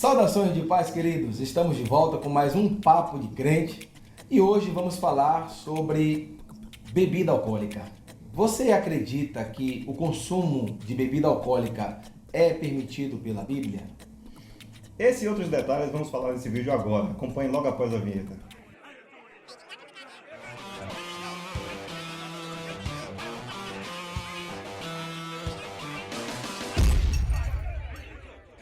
Saudações de paz, queridos! Estamos de volta com mais um Papo de Crente e hoje vamos falar sobre bebida alcoólica. Você acredita que o consumo de bebida alcoólica é permitido pela Bíblia? Esse e outros detalhes vamos falar nesse vídeo agora. Acompanhe logo após a vinheta.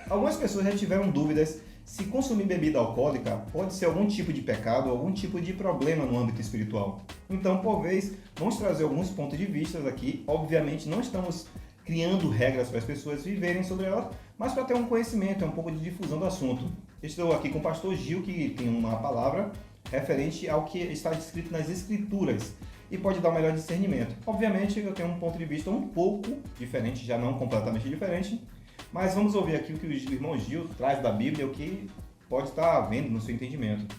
Algumas pessoas já tiveram dúvidas se consumir bebida alcoólica pode ser algum tipo de pecado ou algum tipo de problema no âmbito espiritual. Então, por vez, vamos trazer alguns pontos de vista aqui. Obviamente, não estamos criando regras para as pessoas viverem sobre ela, mas para ter um conhecimento, um pouco de difusão do assunto. Estou aqui com o pastor Gil, que tem uma palavra referente ao que está escrito nas Escrituras e pode dar um melhor discernimento. Obviamente, eu tenho um ponto de vista um pouco diferente, já não completamente diferente, mas vamos ouvir aqui o que o irmão Gil traz da Bíblia, o que pode estar havendo no seu entendimento.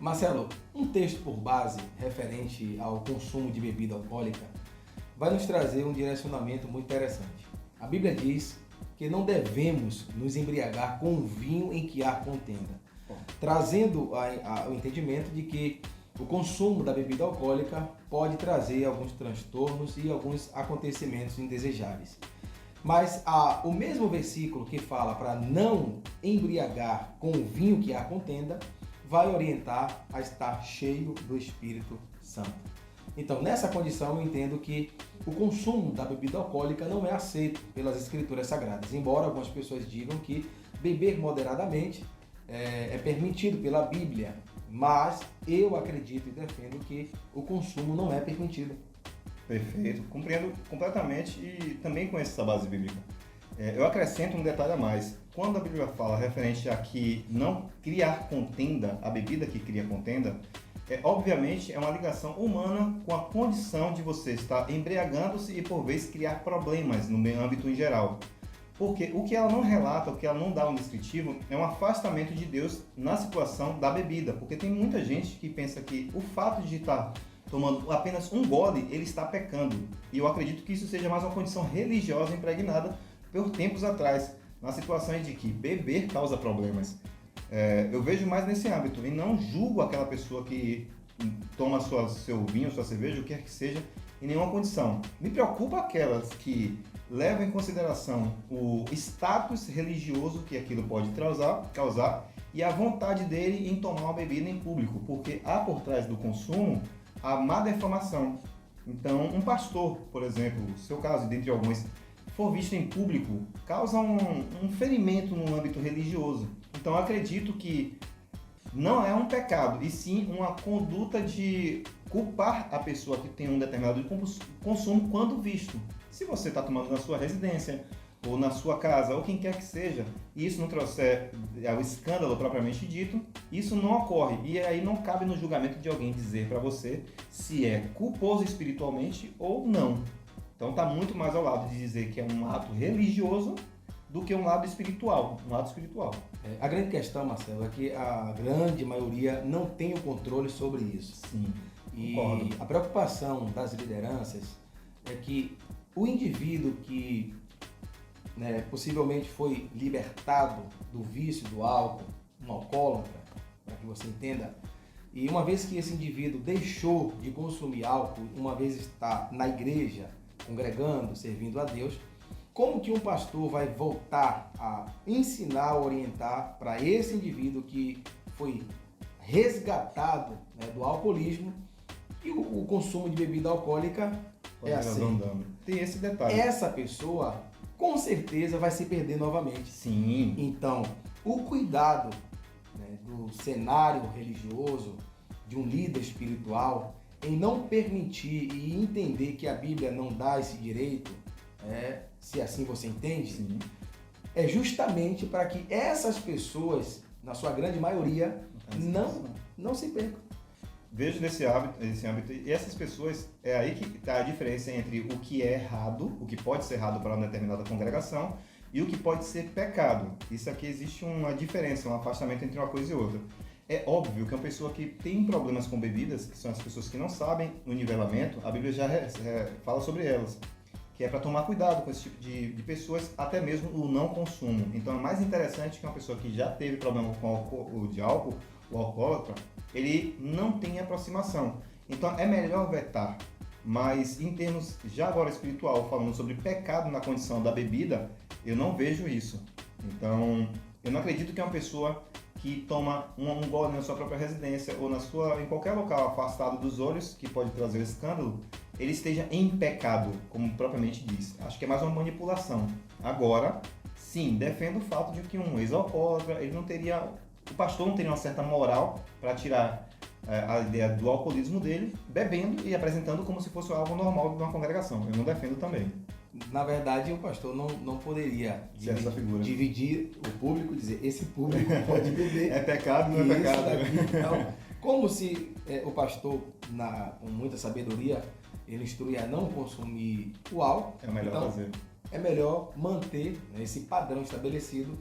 Marcelo, um texto por base referente ao consumo de bebida alcoólica vai nos trazer um direcionamento muito interessante. A Bíblia diz que não devemos nos embriagar com o vinho em que há contenda, trazendo o entendimento de que o consumo da bebida alcoólica pode trazer alguns transtornos e alguns acontecimentos indesejáveis. Mas o mesmo versículo que fala para não embriagar com o vinho que há contenda, vai orientar a estar cheio do Espírito Santo. Então, nessa condição, eu entendo que o consumo da bebida alcoólica não é aceito pelas Escrituras Sagradas, embora algumas pessoas digam que beber moderadamente é permitido pela Bíblia, mas eu acredito e defendo que o consumo não é permitido. Perfeito, compreendo completamente e também conheço essa base bíblica. Eu acrescento um detalhe a mais. Quando a Bíblia fala referente a que não criar contenda, a bebida que cria contenda, obviamente é uma ligação humana com a condição de você estar embriagando-se e por vezes criar problemas no meio âmbito em geral. Porque o que ela não relata, o que ela não dá um descritivo, é um afastamento de Deus na situação da bebida. Porque tem muita gente que pensa que o fato de estar tomando apenas um gole, ele está pecando. E eu acredito que isso seja mais uma condição religiosa impregnada por tempos atrás, nas situações de que beber causa problemas. Eu vejo mais nesse âmbito e não julgo aquela pessoa que toma seu vinho, sua cerveja, o que quer que seja, em nenhuma condição. Me preocupa aquelas que levam em consideração o status religioso que aquilo pode causar e a vontade dele em tomar uma bebida em público, porque há por trás do consumo a má defamação. Então, um pastor, por exemplo, seu caso, dentre alguns, for visto em público, causa um ferimento no âmbito religioso. Então, acredito que não é um pecado, e sim uma conduta de culpar a pessoa que tem um determinado consumo quando visto. Se você está tomando na sua residência, ou na sua casa, ou quem quer que seja, e isso não trouxer o escândalo propriamente dito, isso não ocorre. E aí não cabe no julgamento de alguém dizer para você se é culposo espiritualmente ou não. Então está muito mais ao lado de dizer que é um ato religioso do que um ato espiritual. A grande questão, Marcelo, é que a grande maioria não tem o controle sobre isso. Sim, e concordo. A preocupação das lideranças é que o indivíduo que possivelmente foi libertado do vício do álcool, um alcoólatra, para que você entenda, e uma vez que esse indivíduo deixou de consumir álcool, uma vez está na igreja, congregando, servindo a Deus, como que um pastor vai voltar a ensinar, orientar para esse indivíduo que foi resgatado do alcoolismo e o consumo de bebida alcoólica é assim? Tem esse detalhe. Essa pessoa com certeza vai se perder novamente. Sim. Então, o cuidado do cenário religioso, de um líder espiritual, em não permitir e entender que a Bíblia não dá esse direito, se assim você entende, Sim. É justamente para que essas pessoas, na sua grande maioria, não se percam. Vejo nesse âmbito, e essas pessoas, é aí que está a diferença entre o que é errado, o que pode ser errado para uma determinada congregação, e o que pode ser pecado. Isso aqui existe uma diferença, um afastamento entre uma coisa e outra. É óbvio que uma pessoa que tem problemas com bebidas, que são as pessoas que não sabem o nivelamento, a Bíblia já fala sobre elas. que é para tomar cuidado com esse tipo de pessoas, até mesmo o não consumo. Então é mais interessante que uma pessoa que já teve problema com o alcoólatra, ele não tem aproximação. Então é melhor vetar. Mas em termos, já agora espiritual, falando sobre pecado na condição da bebida, eu não vejo isso. Então, eu não acredito que uma pessoa que toma um gole na sua própria residência ou em qualquer local afastado dos olhos, que pode trazer o escândalo, ele esteja em pecado, como propriamente diz. Acho que é mais uma manipulação. Agora, sim, defendo o fato de que um ex-alcoólatra, o pastor não teria uma certa moral para tirar a ideia do alcoolismo dele, bebendo e apresentando como se fosse algo normal de uma congregação. Eu não defendo também. Na verdade, o pastor não poderia dividir o público e dizer, esse público pode beber. É pecado, não é pecado. Então, como se o pastor, com muita sabedoria, ele instrui a não consumir o álcool, é melhor fazer. É melhor manter, né, esse padrão estabelecido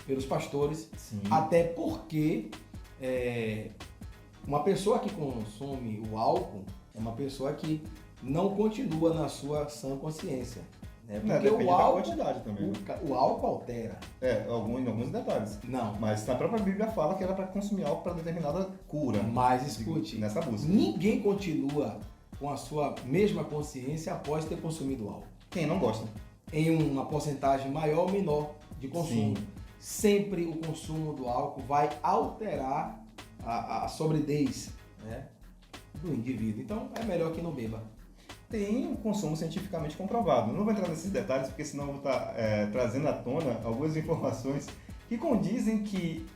pelos pastores. Sim. Até porque uma pessoa que consome o álcool é uma pessoa que não continua na sua sã consciência. Né? Porque o álcool, quantidade também, o álcool altera. Alguns detalhes. Não. Mas na própria Bíblia fala que era para consumir álcool para determinada cura. Mas escute, nessa busca. Ninguém continua com a sua mesma consciência após ter consumido álcool. Quem não gosta? Em uma porcentagem maior ou menor de consumo. Sim. Sempre o consumo do álcool vai alterar a sobredez, né, do indivíduo. Então é melhor que não beba. Tem um consumo cientificamente comprovado. Não vou entrar nesses detalhes porque senão eu vou estar trazendo à tona algumas informações que condizem que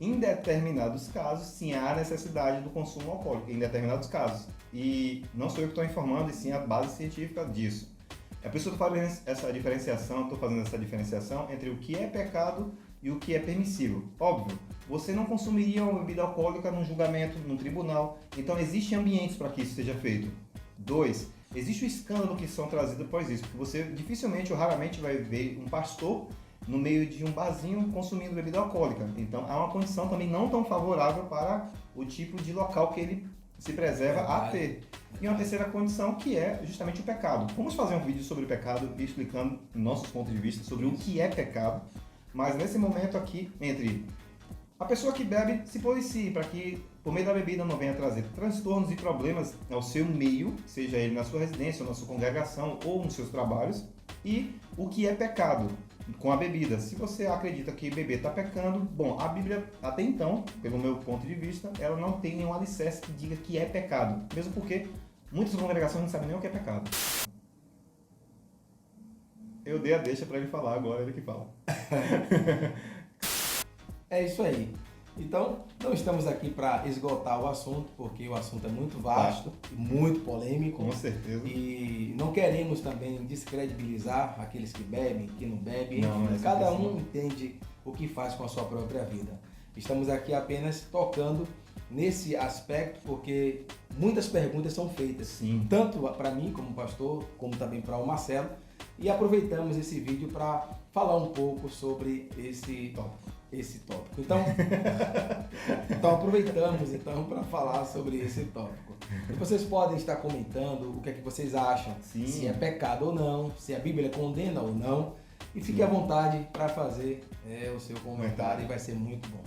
em determinados casos sim há necessidade do consumo alcoólico, em determinados casos. E não sou eu que estou informando, e sim a base científica disso. É por isso que eu estou fazendo essa diferenciação entre o que é pecado e o que é permissível. Óbvio, você não consumiria uma bebida alcoólica num julgamento, num tribunal. Então existem ambientes para que isso seja feito. 2. Existe o escândalo que são trazidos após isso, porque você dificilmente ou raramente vai ver um pastor no meio de um barzinho consumindo bebida alcoólica. Então há uma condição também não tão favorável para o tipo de local que ele se preserva a ter. E uma terceira condição que é justamente o pecado. Vamos fazer um vídeo sobre o pecado e explicando nossos pontos de vista sobre o que é pecado, mas nesse momento aqui, entre a pessoa que bebe, se policie para que por meio da bebida não venha trazer transtornos e problemas ao seu meio, seja ele na sua residência, ou na sua congregação, ou nos seus trabalhos, e o que é pecado com a bebida. Se você acredita que beber está pecando, bom, a Bíblia, até então, pelo meu ponto de vista, ela não tem nenhum alicerce que diga que é pecado, mesmo porque muitas congregações não sabem nem o que é pecado. Eu dei a deixa para ele falar, agora ele que fala. É isso aí. Então, não estamos aqui para esgotar o assunto, porque o assunto é muito vasto, muito polêmico. Com certeza. E não queremos também descredibilizar aqueles que bebem, que não bebem. Não, enfim, cada um entende o que faz com a sua própria vida. Estamos aqui apenas tocando nesse aspecto, porque muitas perguntas são feitas. Sim. Tanto para mim, como pastor, como também para o Marcelo. E aproveitamos esse vídeo para falar um pouco sobre esse tópico. Então aproveitamos para falar sobre esse tópico. E vocês podem estar comentando o que é que vocês acham, Sim. Se é pecado ou não, se a Bíblia condena ou não. E fique à vontade para fazer o seu comentário e vai ser muito bom.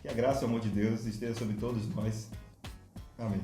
Que a graça e o amor de Deus esteja sobre todos nós. Amém.